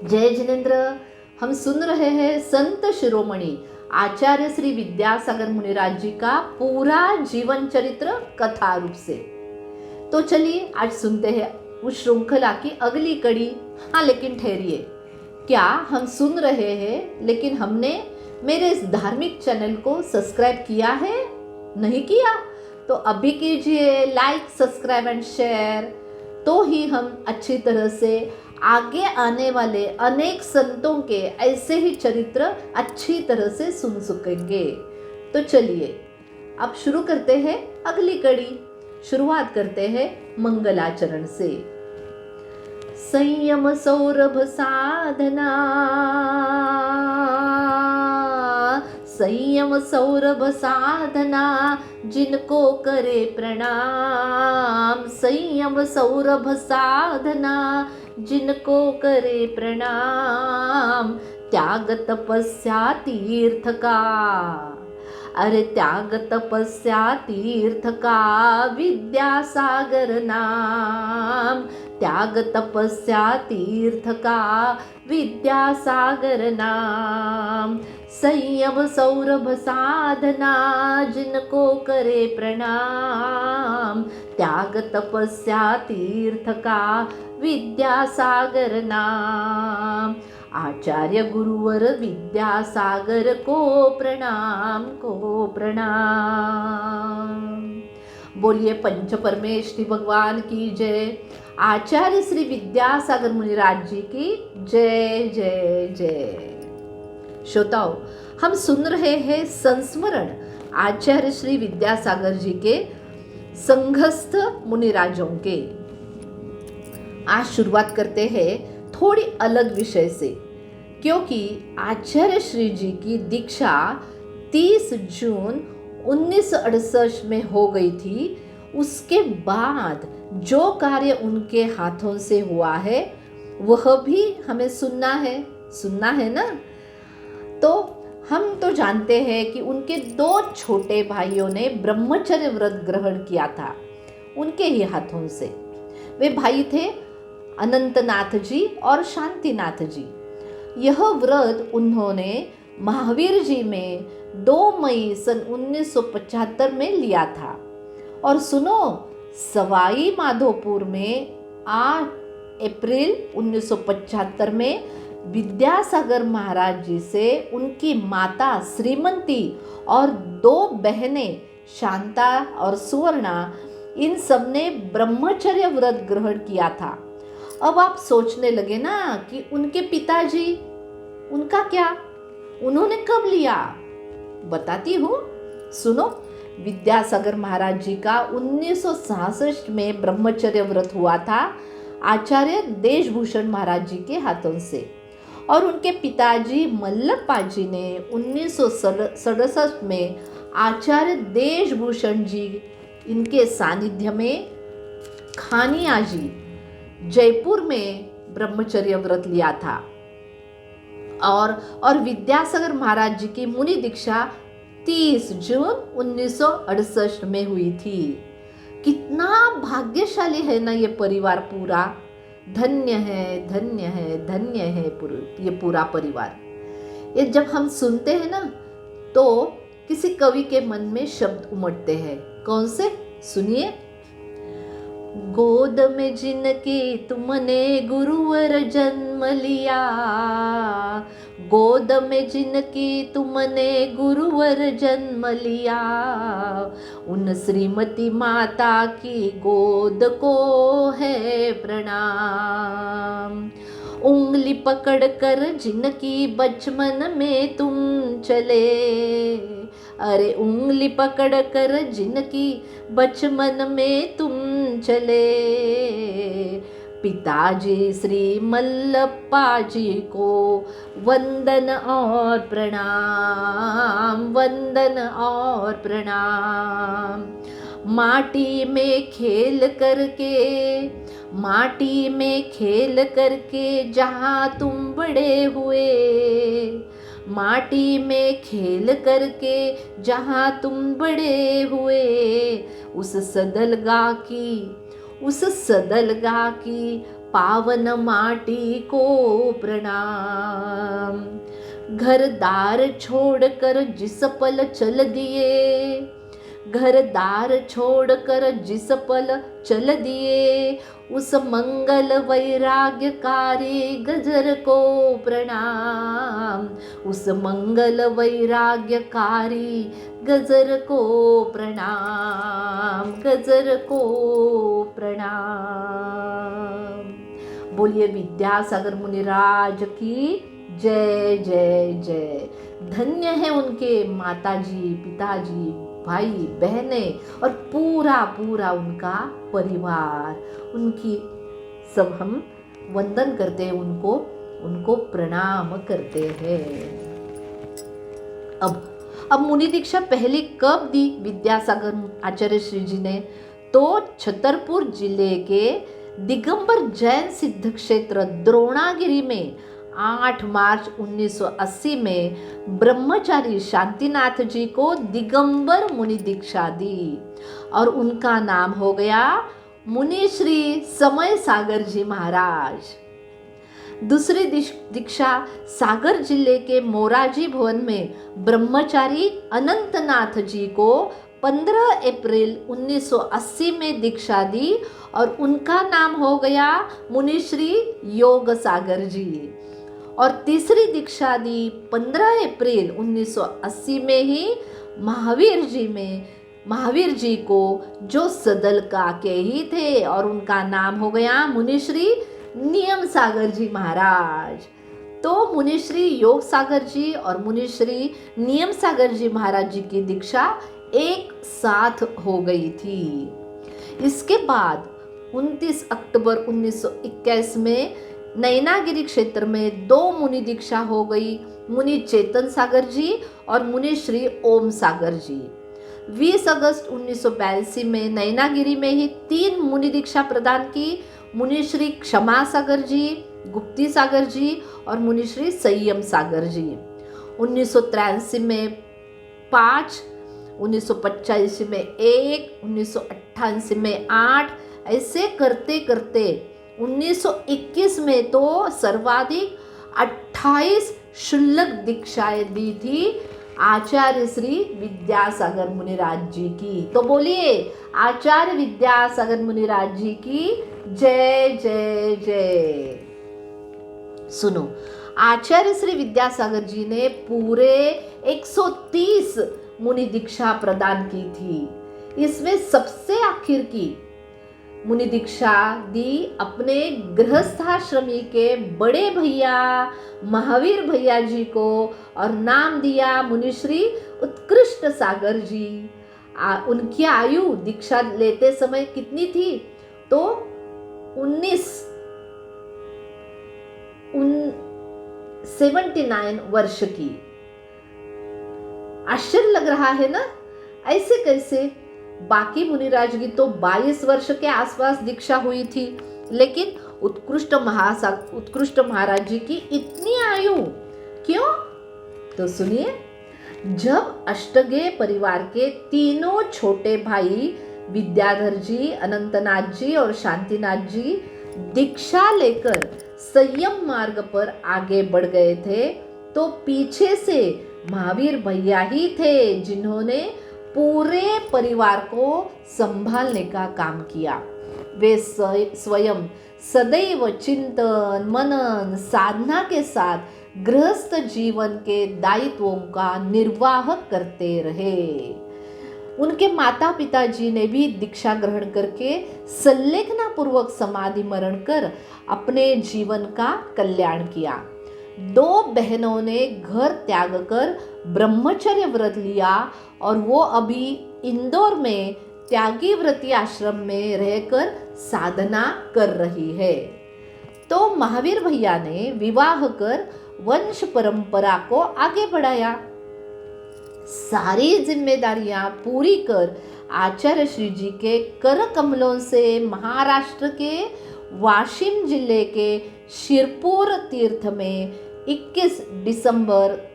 जय जिनेन्द्र। हम सुन रहे हैं संत शिरोमणि आचार्य श्री विद्यासागर मुनिराज जी का पूरा जीवन चरित्र कथा रूप से। तो चलिए आज सुनते हैं उस श्रृंखला की अगली कड़ी। हाँ लेकिन ठहरिए, क्या हम सुन रहे हैं लेकिन हमने मेरे इस धार्मिक चैनल को सब्सक्राइब किया है? नहीं किया तो अभी कीजिए लाइक, सब्सक्राइब एंड शेयर। तो ही हम अच्छी तरह से आगे आने वाले अनेक संतों के ऐसे ही चरित्र अच्छी तरह से सुन सकेंगे। तो चलिए अब शुरू करते हैं अगली कड़ी। शुरुआत करते हैं मंगलाचरण से। संयम सौरभ साधना, संयम सौरभ साधना जिनको करे प्रणाम, संयम सौरभ साधना जिनको करे प्रणाम। त्याग तपस्या तीर्थ का, अरे त्याग तपस्या तीर्थ का विद्यासागर नाम, त्याग तपस्या तीर्थ का विद्यासागर नाम। संयम सौरभ साधना जिनको करे प्रणाम, त्याग तपस्या तीर्थ का विद्यासागर नाम। आचार्य गुरुवर विद्यासागर को प्रणाम, को प्रणाम। बोलिए पंच परमेष्ठी भगवान की जय। आचार्य श्री विद्यासागर मुनिराज जी की जय जय जय। श्रोताओं, हम सुन रहे हैं संस्मरण आचार्य श्री विद्यासागर जी के संघस्थ मुनिराजों के। आज शुरुआत करते हैं थोड़ी अलग विषय से, क्योंकि आचार्य श्री जी की दीक्षा 30 जून 1968 में हो गई थी। उसके बाद जो कार्य उनके हाथों से हुआ है वह भी हमें सुनना है ना। तो हम तो जानते हैं कि उनके 2 छोटे भाइयों ने ब्रह्मचर्य व्रत ग्रहण किया था उनके ही हाथों से। वे भाई थे अनंतनाथ जी और शांतिनाथ जी। यह व्रत उन्होंने महावीर जी में 2 मई सन 1975 में लिया था। और सुनो, सवाई माधोपुर में 8 अप्रैल 1975 में विद्यासागर महाराज जी से उनकी माता श्रीमंती और 2 बहनें शांता और सुवर्णा, इन सब ने ब्रह्मचर्य व्रत ग्रहण किया था। अब आप सोचने लगे ना कि उनके पिताजी, उनका क्या, उन्होंने कब लिया? बताती हूँ, सुनो। विद्यासागर महाराज जी का 1966 में ब्रह्मचर्य व्रत हुआ था आचार्य देशभूषण महाराज जी के हाथों से। और उनके पिताजी मल्लप्पा जी ने 1967 में आचार्य देशभूषण जी इनके सानिध्य में खानिया जी जयपुर में ब्रह्मचर्य व्रत लिया था। और विद्यासागर महाराज जी की मुनि दीक्षा 30 जून 1968 में हुई थी। कितना भाग्यशाली है ना ये परिवार पूरा। धन्य है, धन्य है, धन्य है ये पूरा परिवार। ये जब हम सुनते हैं ना तो किसी कवि के मन में शब्द उमड़ते हैं। कौन से? सुनिए। गोद में जिनकी तुमने गुरुवर जन्म लिया, गोद में जिनकी तुमने गुरुवर जन्म लिया, उन श्रीमती माता की गोद को है प्रणाम। उंगली पकड़ कर जिनकी बचपन में तुम चले, अरे उंगली पकड़ कर जिनकी बचपन में तुम चले, पिताजी श्री मल्लप्पा जी को वंदन और प्रणाम, वंदन और प्रणाम। माटी में खेल करके, माटी में खेल करके जहाँ तुम बड़े हुए, माटी में खेल करके जहाँ तुम बड़े हुए, उस सदलगा की पावन माटी को प्रणाम। घर दार छोड़कर जिस पल चल दिए, घर दार छोड़कर जिस पल चल दिए, उस मंगल वैराग्यकारी गजर को प्रणाम। उस मंगल वैराग्यकारी गजर को प्रणाम, गजर को प्रणाम। बोलिए विद्यासागर मुनिराज की जय जय जय। धन्य है उनके माताजी, पिताजी, भाई बहने और पूरा पूरा उनका परिवार। उनकी सब हम वंदन करते हैं, उनको प्रणाम करते हैं। अब मुनि दीक्षा पहली कब दी विद्यासागर आचार्य श्री जी ने? तो छतरपुर जिले के दिगंबर जैन सिद्ध क्षेत्र द्रोणागिरी में 8 मार्च 1980 में ब्रह्मचारी शांतिनाथ जी को दिगंबर मुनि दीक्षा दी और उनका नाम हो गया मुनि श्री समय सागर जी महाराज। दूसरी दीक्षा सागर जिले के मोराजी भवन में ब्रह्मचारी अनंतनाथ जी को 15 अप्रैल 1980 में दीक्षा दी और उनका नाम हो गया मुनि श्री योग सागर जी। और तीसरी दीक्षा दी 15 अप्रैल 1980 में ही महावीर जी को, जो सदलका के ही थे, और उनका नाम हो गया मुनि श्री नियम सागर जी महाराज। तो मुनि श्री योग सागर जी और मुनि श्री नियम सागर जी महाराज जी की दीक्षा एक साथ हो गई थी। इसके बाद 29 अक्टूबर 1921 में नैनागिरी क्षेत्र में 2 मुनि दीक्षा हो गई, मुनि चेतन सागर जी और मुनि श्री ओम सागर जी। 20 अगस्त 1982 में नैनागिरी में ही 3 मुनि दीक्षा प्रदान की, मुनि श्री क्षमा सागर जी, गुप्ती सागर जी और मुनि श्री संयम सागर जी। 1983 में 5, 1985 में 1, 1988 में 8, ऐसे करते करते 1921 में तो सर्वाधिक 28 शुल्लक दीक्षाएं दी थी आचार्य श्री विद्यासागर मुनिराज जी की। तो बोलिए आचार्य विद्यासागर मुनिराज जी की जय जय जय। सुनो, आचार्य श्री विद्यासागर जी ने पूरे 130 मुनि दीक्षा प्रदान की थी। इसमें सबसे आखिर की मुनि दीक्षा दी अपने गृहस्थाश्रमी के बड़े भैया महावीर भैया जी को और नाम दिया मुनि श्री उत्कृष्ट सागर जी। उनकी आयु दीक्षा लेते समय कितनी थी? तो 79 वर्ष की। आश्चर्य लग रहा है ना? ऐसे कैसे? बाकी मुनिराज की तो 22 वर्ष के आसपास दीक्षा हुई थी, लेकिन उत्कृष्ट महाराज जी की इतनी आयु क्यों? तो सुनिए, जब अष्टगे परिवार के तीनों छोटे भाई विद्याधर जी, अनंतनाथ जी और शांतिनाथ जी दीक्षा लेकर संयम मार्ग पर आगे बढ़ गए थे, तो पीछे से महावीर भैया ही थे जिन्होंने पूरे परिवार को संभालने का काम किया। वे स्वयं सदैव चिंतन मनन साधना के साथ गृहस्थ जीवन के दायित्वों का निर्वाह करते रहे। उनके माता पिता जी ने भी दीक्षा ग्रहण करके संलेखना पूर्वक समाधि मरण कर अपने जीवन का कल्याण किया। 2 बहनों ने घर त्याग कर ब्रह्मचर्य व्रत लिया और वो अभी इंदौर में त्यागी व्रती आश्रम में रहकर साधना कर रही है। तो महावीर भैया ने विवाह कर वंश परंपरा को आगे बढ़ाया। सारी जिम्मेदारियां पूरी कर आचार्य श्री जी के कर कमलों से महाराष्ट्र के वाशिम जिले के शिरपूर तीर्थ में 21 दिसंबर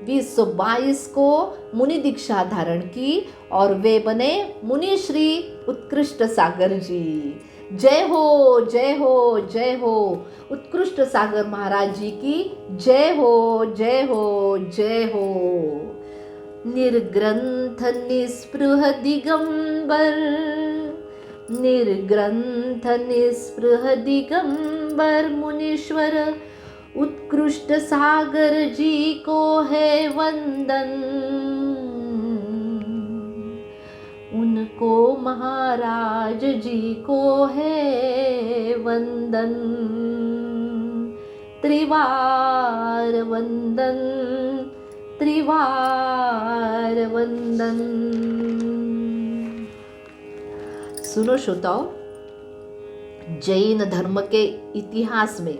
2022 को मुनि दीक्षा धारण की और वे बने मुनि श्री उत्कृष्ट सागर जी। जय हो, जय हो, जय हो। उत्कृष्ट सागर महाराज जी की जय हो, जय हो, जय हो। निर्ग्रंथ निस्पृह दिगंबर, निर्ग्रंथ निस्पृह दिगंबर मुनीश्वर, उत्कृष्ट सागर जी को है वंदन। उनको महाराज जी को है वंदन, त्रिवार वंदन, त्रिवार वंदन। सुनो श्रोताओ, जैन धर्म के इतिहास में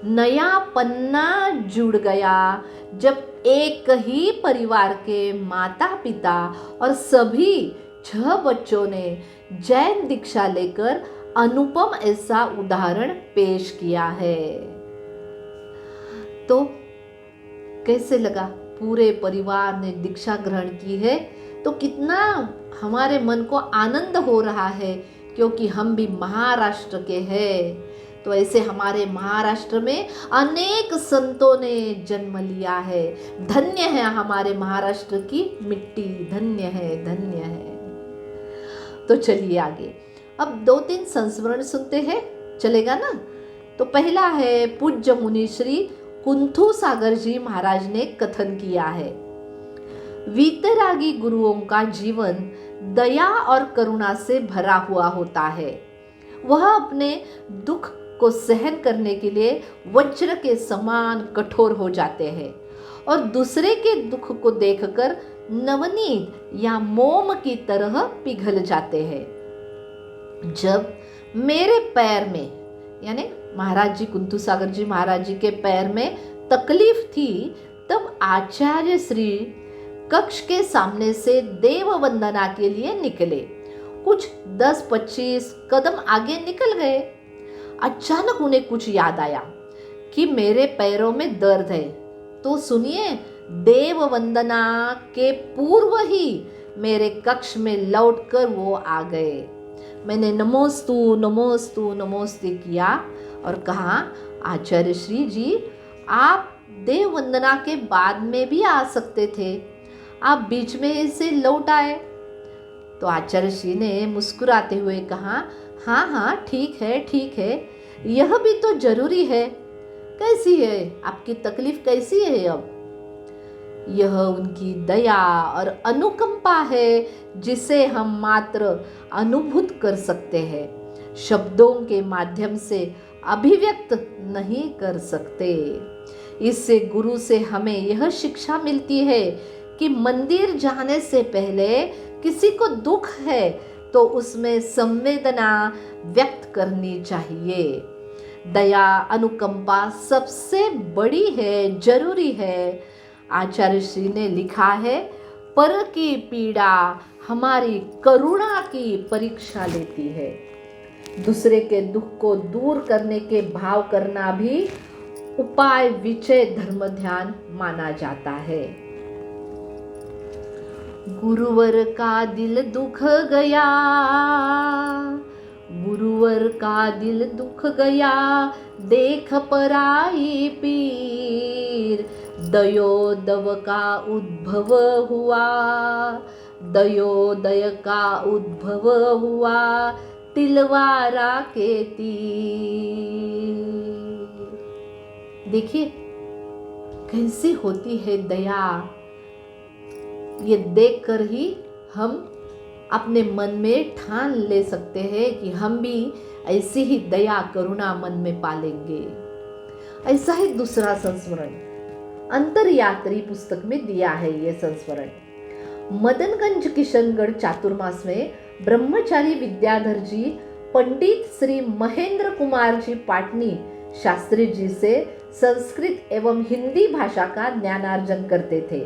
नया पन्ना जुड़ गया जब एक ही परिवार के माता पिता और सभी 6 बच्चों ने जैन दीक्षा लेकर अनुपम ऐसा उदाहरण पेश किया है। तो कैसे लगा? पूरे परिवार ने दीक्षा ग्रहण की है तो कितना हमारे मन को आनंद हो रहा है, क्योंकि हम भी महाराष्ट्र के हैं। तो ऐसे हमारे महाराष्ट्र में अनेक संतों ने जन्म लिया है। धन्य है हमारे महाराष्ट्र की मिट्टी, धन्य है, धन्य है। तो चलिए आगे, अब 2-3 संस्मरण सुनते हैं, चलेगा ना? तो पहला है पूज्य मुनि श्री कुंथु सागर जी महाराज ने कथन किया है, वीतरागी गुरुओं का जीवन दया और करुणा से भरा हुआ होता है। वह अपने दुख को सहन करने के लिए वज्र के समान कठोर हो जाते हैं और दूसरे के दुख को देखकर नवनीत या मोम की तरह पिघल जाते हैं। जब मेरे पैर में, यानी महाराज जी कुंथु सागर जी महाराज जी के पैर में तकलीफ थी, तब आचार्य श्री कक्ष के सामने से देव वंदना के लिए निकले। कुछ 10-25 कदम आगे निकल गए। अचानक उन्हें कुछ याद आया कि मेरे पैरों में दर्द है। तो सुनिए, देव वंदना के पूर्व ही मेरे कक्ष में लौटकर वो आ गए। मैंने नमोस्तु नमोस्तु नमोस्ते किया और कहा, आचार्य श्री जी, आप देव वंदना के बाद में भी आ सकते थे, आप बीच में से लौट आए। तो आचार्य श्री ने मुस्कुराते हुए कहा, हाँ हाँ ठीक है, ठीक है, यह भी तो जरूरी है। कैसी है आपकी तकलीफ, कैसी है अब? यह उनकी दया और अनुकंपा है जिसे हम मात्र अनुभूत कर सकते हैं, शब्दों के माध्यम से अभिव्यक्त नहीं कर सकते। इससे गुरु से हमें यह शिक्षा मिलती है कि मंदिर जाने से पहले किसी को दुख है तो उसमें संवेदना व्यक्त करनी चाहिए। दया अनुकंपा सबसे बड़ी है, जरूरी है। आचार्य श्री ने लिखा है, पर की पीड़ा हमारी करुणा की परीक्षा लेती है। दूसरे के दुख को दूर करने के भाव करना भी उपाय विचय धर्म ध्यान माना जाता है। गुरुवर का दिल दुख गया, गुरुवर का दिल दुख गया, देख पराई पीर, दयोदव का उद्भव हुआ, दयोदय का उद्भव हुआ, तिलवारा के तीर। देखिए कैसी होती है दया, ये देखकर ही हम अपने मन में ठान ले सकते हैं कि हम भी ऐसी ही दया करुणा मन में पालेंगे। ऐसा ही दूसरा संस्मरण अंतरयात्री पुस्तक में दिया है। ये संस्मरण मदनगंज किशनगढ़ चातुर्मास में ब्रह्मचारी विद्याधर जी पंडित श्री महेंद्र कुमार जी पाटनी शास्त्री जी से संस्कृत एवं हिंदी भाषा का ज्ञानार्जन करते थे।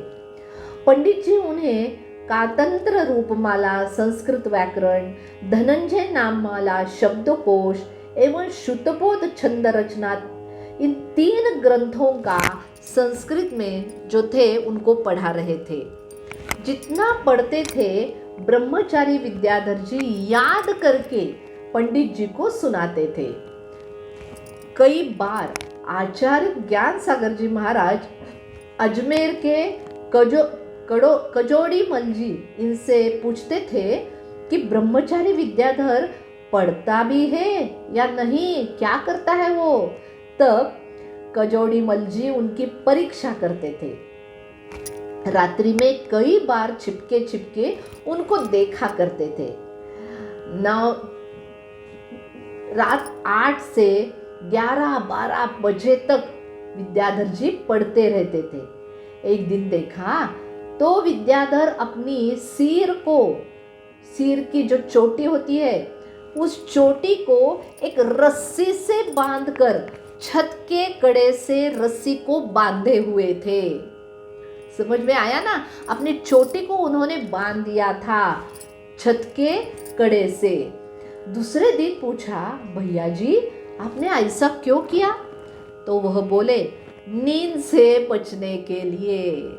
पंडित जी उन्हें कातंत्र रूपमाला, संस्कृत व्याकरण, धनंजय नाममाला, शब्दकोश एवं श्रुतबोध छंद रचना, इन 3 ग्रंथों का संस्कृत में जो थे उनको पढ़ा रहे थे। जितना पढ़ते थे ब्रह्मचारी विद्याधर जी याद करके पंडित जी को सुनाते थे। कई बार आचार्य ज्ञान सागर जी महाराज अजमेर के कजोड़ी मल जी इनसे पूछते थे कि ब्रह्मचारी विद्याधर पढ़ता भी है या नहीं, क्या करता है वो। तब कजोड़ी मल जी उनकी परीक्षा करते थे। रात्रि में कई बार छिपके छिपके उनको देखा करते थे। रात 8 से 11-12 बजे तक विद्याधर जी पढ़ते रहते थे। एक दिन देखा तो विद्याधर अपनी सिर की जो चोटी होती है, उस चोटी को एक रस्सी से बांधकर छत के कड़े से रस्सी को बांधे हुए थे। समझ में आया ना, अपनी चोटी को उन्होंने बांध दिया था छत के कड़े से। दूसरे दिन पूछा, भैया जी आपने ऐसा क्यों किया? तो वह बोले, नींद से बचने के लिए।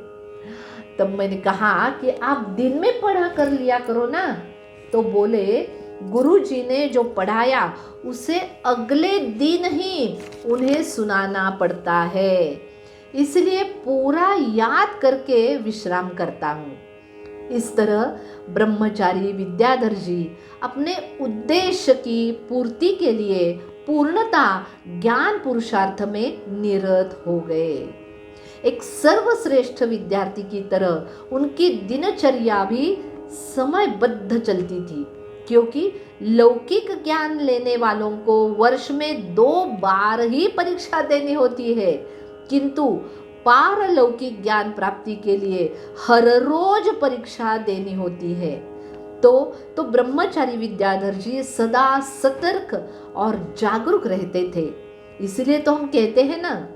तब मैंने कहा कि आप दिन में पढ़ा कर लिया करो ना। तो बोले, गुरुजी ने जो पढ़ाया उसे अगले दिन ही उन्हें सुनाना पड़ता है, इसलिए पूरा याद करके विश्राम करता हूँ। इस तरह ब्रह्मचारी विद्याधर जी अपने उद्देश्य की पूर्ति के लिए पूर्णता ज्ञान पुरुषार्थ में निरत हो गए। एक सर्वश्रेष्ठ विद्यार्थी की तरह उनकी दिनचर्या भी समयबद्ध चलती थी, क्योंकि लौकिक ज्ञान लेने वालों को वर्ष में 2 बार ही परीक्षा देनी होती है, किंतु पारलौकिक ज्ञान प्राप्ति के लिए हर रोज परीक्षा देनी होती है। तो ब्रह्मचारी विद्याधर जी सदा सतर्क और जागरूक रहते थे। इसलिए तो हम कहते हैं ना,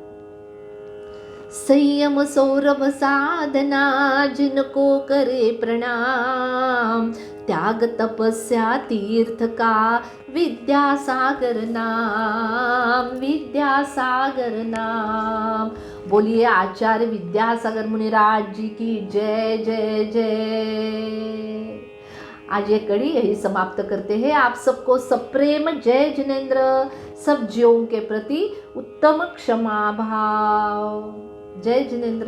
संयम सौरभ साधना जिनको करे प्रणाम, त्याग तपस्या तीर्थ का विद्यासागर नाम, विद्यासागर नाम। बोलिए आचार्य विद्यासागर मुनिराज जी की जय जय जय। आज ये कड़ी यही समाप्त करते हैं। आप सबको सप्रेम जय जिनेंद्र। सब जीवों के प्रति उत्तम क्षमा भाव। जय जिनेंद्र।